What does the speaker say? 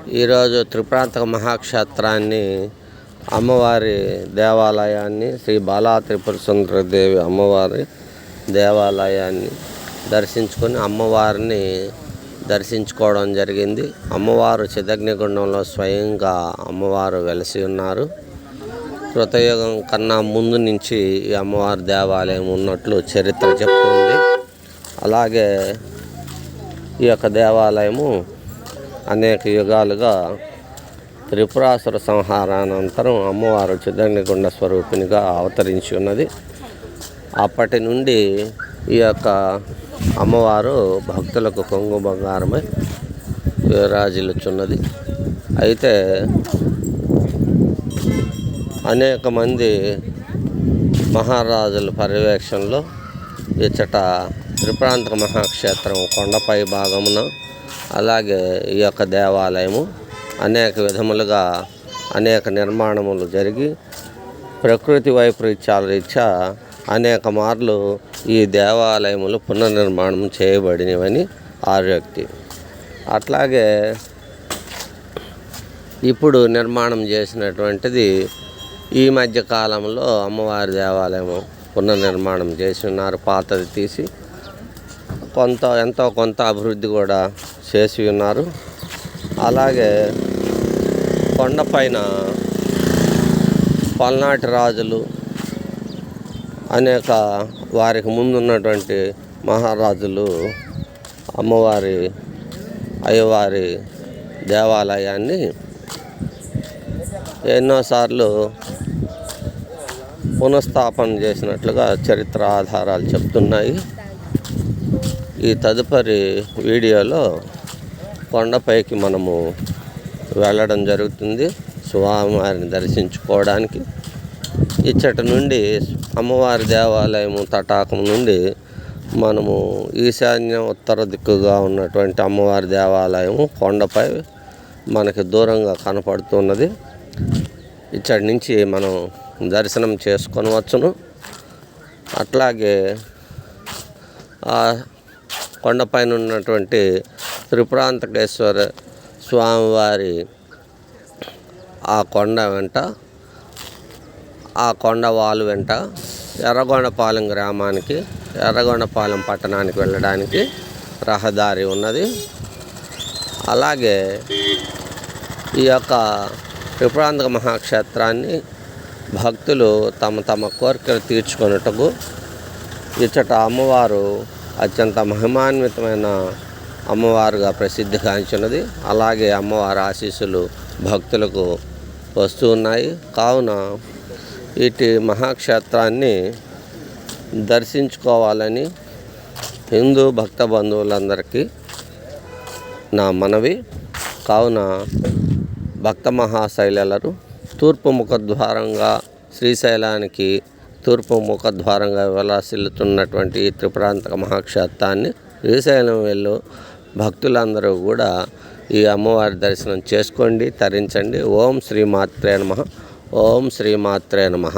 ఈరోజు త్రిప్రాంతక మహాక్షేత్రాన్ని, అమ్మవారి దేవాలయాన్ని, శ్రీ బాలా త్రిపుర సుందరదేవి అమ్మవారి దేవాలయాన్ని దర్శించుకొని అమ్మవారిని దర్శించుకోవడం జరిగింది. అమ్మవారు చిదగ్నిగుండంలో స్వయంగా అమ్మవారు వెలసి ఉన్నారు. కృతయుగం కన్నా ముందు నుంచి ఈ అమ్మవారి దేవాలయం ఉన్నట్లు చరిత్ర చెప్తుంది. అలాగే ఈ యొక్క దేవాలయము అనేక యుగాలుగా త్రిపురాసుర సంహారానంతరం అమ్మవారు చిదగ్నిగుండ స్వరూపిణిగా అవతరించి ఉన్నది. అప్పటి నుండి ఈ యొక్క అమ్మవారు భక్తులకు కొంగు బంగారమై విరాజిల్లుచున్నది. అయితే అనేక మంది మహారాజుల పర్యవేక్షణలో ఇచ్చట త్రిప్రాంతక మహాక్షేత్రం కొండపై భాగమున, అలాగే ఈ యొక్క దేవాలయము అనేక విధములుగా అనేక నిర్మాణములు జరిగి ప్రకృతి వైపరీత్యాల రీత్యా అనేక మార్లు ఈ దేవాలయములు పునర్నిర్మాణం చేయబడినవని ఆర్యోక్తి. అట్లాగే ఇప్పుడు నిర్మాణం చేసినటువంటిది ఈ మధ్య కాలంలో అమ్మవారి దేవాలయము పునర్నిర్మాణం చేసి ఉన్నారు. పాతది తీసి ఎంతో కొంత అభివృద్ధి కూడా చేసి ఉన్నారు. అలాగే కొండపైన పల్నాటి రాజులు, అనేక వారికి ముందున్నటువంటి మహారాజులు అమ్మవారి అయ్యవారి దేవాలయాన్ని ఎన్నోసార్లు పునఃస్థాపన చేసినట్లుగా చరిత్ర ఆధారాలు చెప్తున్నాయి. ఈ తదుపరి వీడియోలో కొండపైకి మనము వెళ్ళడం జరుగుతుంది స్వామివారిని దర్శించుకోవడానికి. ఇచ్చట నుండి అమ్మవారి దేవాలయము తటాకం నుండి మనము ఈశాన్యం ఉత్తర దిక్కుగా ఉన్నటువంటి అమ్మవారి దేవాలయము కొండపై మనకి దూరంగా కనపడుతున్నది. ఇచ్చటి నుంచి మనం దర్శనం చేసుకొనవచ్చును. అట్లాగే కొండపైన ఉన్నటువంటి త్రిపురాంతకేశ్వర స్వామివారి ఆ కొండ వెంట, ఆ కొండ వాలు వెంట ఎర్రగొండపాలెం గ్రామానికి, ఎర్రగొండపాలెం పట్టణానికి వెళ్ళడానికి రహదారి ఉన్నది. అలాగే ఈ యొక్క త్రిపురాంతక మహాక్షేత్రాన్ని భక్తులు తమ తమ కోరికలు తీర్చుకొనుటకు ఇచ్చట అమ్మవారు అత్యంత మహిమాన్వితమైన అమ్మవారుగా ప్రసిద్ధిగాంచినది. అలాగే అమ్మవారి ఆశీస్సులు భక్తులకు వస్తూ ఉన్నాయి. కావున ఇటు మహాక్షేత్రాన్ని దర్శించుకోవాలని హిందూ భక్త బంధువులందరికీ నా మనవి. కావున భక్త మహాశైలరు తూర్పు ముఖద్వారంగా, శ్రీశైలానికి తూర్పు ముఖద్వారంగా విలాసిల్లుతున్నటువంటి ఈ త్రిపురాంతక మహాక్షేత్రాన్ని శ్రీశైలం వెళ్ళు భక్తులందరూ కూడా ఈ అమ్మవారి దర్శనం చేసుకోండి, తరించండి. ఓం శ్రీమాత్రే నమః. ఓం శ్రీమాత్రే నమః.